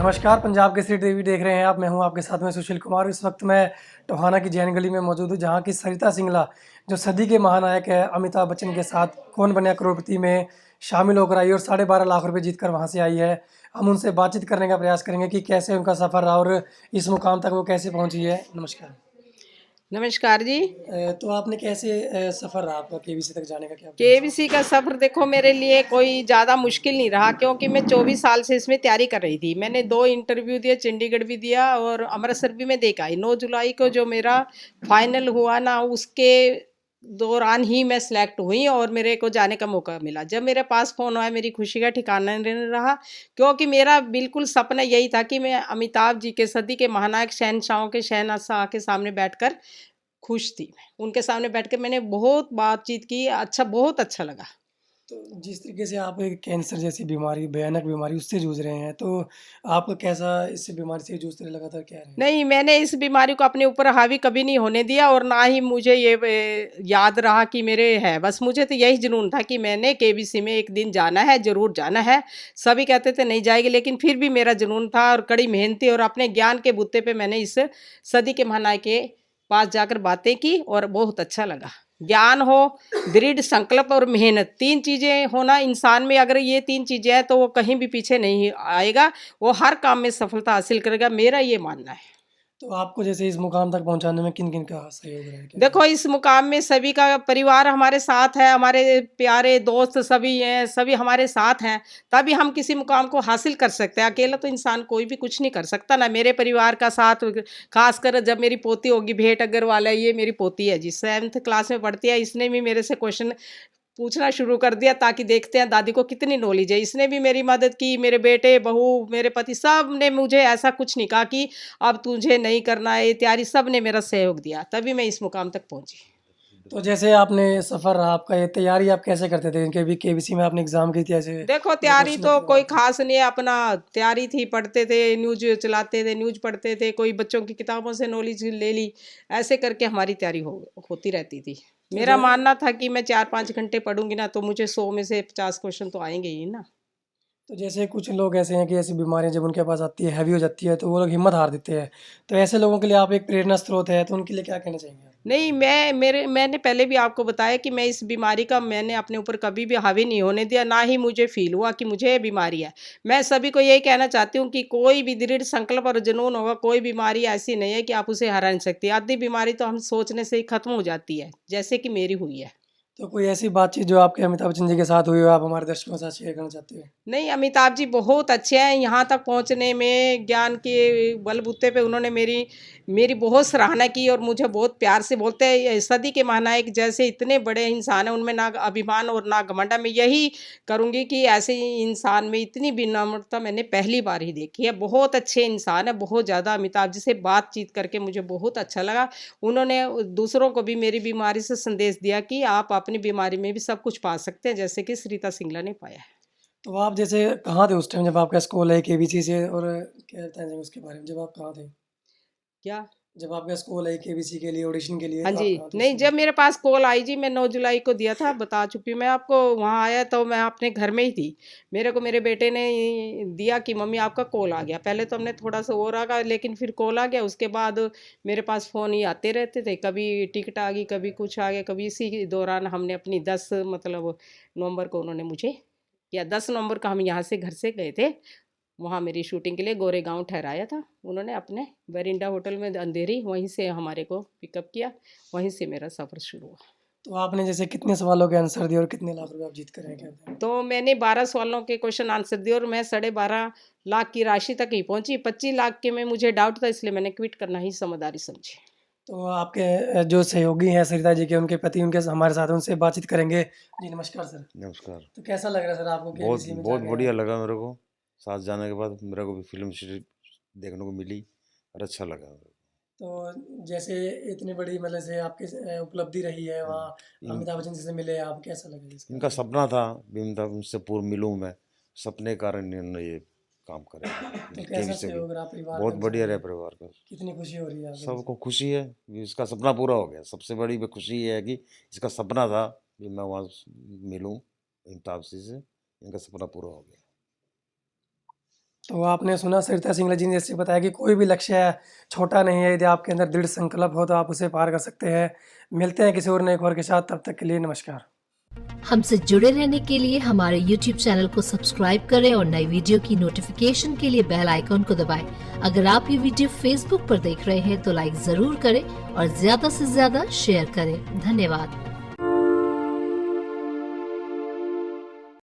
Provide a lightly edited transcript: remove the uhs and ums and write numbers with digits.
नमस्कार, पंजाब केसरी टीवी देख रहे हैं आप। मैं हूं आपके साथ में सुशील कुमार। इस वक्त मैं टोहाना की जैन गली में मौजूद हूं, जहां की सरिता सिंगला जो सदी के महानायक है अमिताभ बच्चन के साथ कौन बना करोड़पति में शामिल होकर आई और 12.5 लाख रुपए जीत कर वहां से आई है। हम उनसे बातचीत करने का प्रयास करेंगे कि कैसे उनका सफ़र रहा और इस मुकाम तक वो कैसे पहुंची है। नमस्कार। नमस्कार जी। तो आपने कैसे सफ़र रहा आपका केबीसी तक जाने का, क्या आप बता केबीसी का सफ़र देखो मेरे लिए कोई ज़्यादा मुश्किल नहीं रहा, क्योंकि मैं 24 साल से इसमें तैयारी कर रही थी। मैंने 2 इंटरव्यू दिए, चंडीगढ़ भी दिया और अमृतसर भी मैं देख आई। 9 जुलाई को जो मेरा फाइनल हुआ ना, उसके दौरान ही मैं सिलेक्ट हुई और मेरे को जाने का मौका मिला। जब मेरे पास फ़ोन आया, मेरी खुशी का ठिकाना नहीं रहा, क्योंकि मेरा बिल्कुल सपना यही था कि मैं अमिताभ जी के, सदी के महानायक शहंशाहों के शहंशाह के सामने बैठकर खुश थी। मैं उनके सामने बैठ के मैंने बहुत बातचीत की, अच्छा बहुत अच्छा लगा। तो जिस तरीके से आप एक कैंसर जैसी बीमारी, भयानक बीमारी उससे जूझ रहे हैं, तो आपको कैसा इस बीमारी से जूझते लगातार क्या रहे? नहीं, मैंने इस बीमारी को अपने ऊपर हावी कभी नहीं होने दिया और ना ही मुझे ये याद रहा कि मेरे है। बस मुझे तो यही जुनून था कि मैंने केबीसी में एक दिन जाना है, ज़रूर जाना है। सभी कहते थे नहीं जाएगी, लेकिन फिर भी मेरा जुनून था और कड़ी मेहनती और अपने ज्ञान के बुत्ते पे मैंने इस सदी के महानायक के पास जाकर बातें की और बहुत अच्छा लगा। ज्ञान हो, दृढ़ संकल्प और मेहनत, 3 चीज़ें होना इंसान में। अगर ये 3 चीज़ें हैं तो वो कहीं भी पीछे नहीं आएगा, वो हर काम में सफलता हासिल करेगा, मेरा ये मानना है। तो आपको जैसे इस मुकाम तक पहुंचाने में किन-किन का सहयोग रहा है? क्या देखो, इस मुकाम में सभी का परिवार हमारे साथ है, हमारे प्यारे दोस्त सभी हैं, सभी हमारे साथ हैं, तभी हम किसी मुकाम को हासिल कर सकते हैं। अकेला तो इंसान कोई भी कुछ नहीं कर सकता ना। मेरे परिवार का साथ, खासकर जब मेरी पोती होगी, भेंट अग्रवाल है, ये मेरी पोती है जी, 7th क्लास में पढ़ती है। इसने भी मेरे से क्वेश्चन पूछना शुरू कर दिया ताकि देखते हैं दादी को कितनी नॉलेज है। इसने भी मेरी मदद की, मेरे बेटे, बहू, मेरे पति सब ने मुझे ऐसा कुछ नहीं कहा कि अब तुझे नहीं करना है ये तैयारी, सब ने मेरा सहयोग दिया, तभी मैं इस मुकाम तक पहुंची। तो जैसे आपने सफ़र रहा आपका, ये तैयारी आप कैसे करते थे? क्योंकि केबीसी में आपने एग्ज़ाम की थी, ऐसे देखो, जो तैयारी क्वेश्चन तो थे वो कोई आते हैं। खास नहीं है, अपना तैयारी थी, पढ़ते थे, न्यूज़ चलाते थे, न्यूज़ पढ़ते थे, कोई बच्चों की किताबों से नॉलेज ले ली, ऐसे करके हमारी तैयारी होती रहती थी। तो मेरा मानना था कि मैं 4-5 घंटे पढ़ूंगी ना तो मुझे 100 में से 50 क्वेश्चन तो आएंगे ही ना। जैसे कुछ लोग ऐसे हैं कि ऐसी बीमारियाँ जब उनके पास आती है, हैवी हो जाती है, तो वो लोग हिम्मत हार देते हैं। तो ऐसे लोगों के लिए आप एक प्रेरणा स्रोत है, तो उनके लिए क्या कहना चाहेंगे आप? नहीं, मैंने पहले भी आपको बताया कि मैं इस बीमारी का मैंने अपने ऊपर कभी भी हावी नहीं होने दिया, ना ही मुझे फ़ील हुआ कि मुझे ये बीमारी है। मैं सभी को यही कहना चाहती हूँ कि कोई भी दृढ़ संकल्प और जुनून होगा, कोई बीमारी ऐसी नहीं है कि आप उसे हरा नहीं सकती। आधी बीमारी तो हम सोचने से ही खत्म हो जाती है, जैसे कि मेरी हुई है। तो कोई ऐसी बातचीत जो आपके अमिताभ बच्चन जी के साथ हुई हो, आप हमारे दर्शकों के साथ शेयर करना चाहते हो? नहीं, अमिताभ जी बहुत अच्छे हैं। यहाँ तक पहुँचने में ज्ञान के बलबूते पे उन्होंने मेरी मेरी बहुत सराहना की और मुझे बहुत प्यार से बोलते हैं। ये सदी के महानायक जैसे इतने बड़े इंसान हैं, उनमें ना अभिमान और ना घमंड है। मैं यही करूँगी कि ऐसे ही इंसान में इतनी विनम्रता मैंने पहली बार ही देखी है। बहुत अच्छे इंसान है, बहुत ज़्यादा। अमिताभ जी से बातचीत करके मुझे बहुत अच्छा लगा। उन्होंने दूसरों को भी मेरी बीमारी से संदेश दिया कि आप अपनी बीमारी में भी सब कुछ पा सकते हैं, जैसे कि सरिता सिंगला ने पाया है। तो आप जैसे कहाँ थे उस टाइम जब आपका स्कूल है केबीसी से, और क्या बताना चाहेंगे उसके बारे में? जब आप कहाँ थे? क्या? जब आपका स्कूल है केबीसी के लिए ऑडिशन के लिए, हाँ तो जी। आप कहाँ थे उस नहीं, समय? जब मेरे पास कॉल आई जी, मैं 9 जुलाई को दिया था, बता चुकी हूँ मैं आपको। वहाँ आया तो मैं अपने घर में ही थी। मेरे को मेरे बेटे ने दिया कि मम्मी आपका कॉल आ गया। पहले तो हमने थोड़ा-सा और रहा, लेकिन फिर कॉल आ गया। उसके बाद मेरे पास फ़ोन ही आते रहते थे। कभी टिकट आ गई, कभी कुछ आ गया, कभी इसी के दौरान हमने अपनी 10 मतलब नवंबर को उन्होंने मुझे, या 10 नवंबर को हम यहाँ से घर से गए थे। वहाँ मेरी शूटिंग के लिए गोरेगांव ठहराया था। उन्होंने अपने वेरिंडा होटल में अंधेरी, वहीं से हमारे को पिकअप किया। वहीं से मेरा सफ़र शुरू हुआ। तो आपने जैसे कितने सवालों के आंसर दिए और कितने लाख रुपए आप जीत कर आए, क्या बताएँ? तो मैंने 12 सवालों के क्वेश्चन आंसर दिए और मैं 12.5 लाख की राशि तक ही पहुंची। 25 लाख के में मुझे डाउट था, इसलिए मैंने क्विट करना ही समझदारी समझी। तो आपके जो सहयोगी हैं सरिता जी के, उनके पति उनके हमारे साथ हैं, उनसे बातचीत करेंगे। जी नमस्कार सर। नमस्कार। तो कैसा लग रहा है सर आपको बहुत केबीसी में बहुत जाके बढ़िया आए? लगा मेरे को। साथ जाने के बाद मेरे को भी फ़िल्म सिटी देखने को मिली और अच्छा लगा मेरे को। तो जैसे इतनी बड़ी मतलब से आपकी उपलब्धि रही है हुँ। वहाँ, इन अमिताभ बच्चन जी से मिले आप, कैसा लगा इसके इनका बारे में? सपना था भी उनसे पूर्व मिलूँ मैं। सपने के कारण इन्होंने ये काम करे तो हैं। कैसा केवी से भी सहयोग रहा परिवार बहुत का बढ़िया रहा जाके? परिवार का। कितनी खुशी हो रही है आपको जैसे? सबको खुशी है कि इसका सपना पूरा हो गया। सबसे बड़ी भी खुशी ये है कि इसका सपना था कि मैं वहाँ मिलूँ अमिताभ जी से, इनका सपना पूरा हो गया। तो आपने सुना सरिता सिंगला जी ने जैसे बताया कि कोई भी लक्ष्य है छोटा नहीं है, यदि आपके अंदर दृढ़ संकल्प हो तो आप उसे पार कर सकते हैं। मिलते हैं किसी और नए खबर के साथ, तब तक के लिए नमस्कार। हमसे जुड़े रहने के लिए हमारे YouTube चैनल को सब्सक्राइब करें और नई वीडियो की नोटिफिकेशन के लिए बेल आइकॉन को दबाएं। अगर आप ये वीडियो Facebook पर देख रहे हैं तो लाइक जरूर करें और ज्यादा से ज्यादा शेयर करें। धन्यवाद।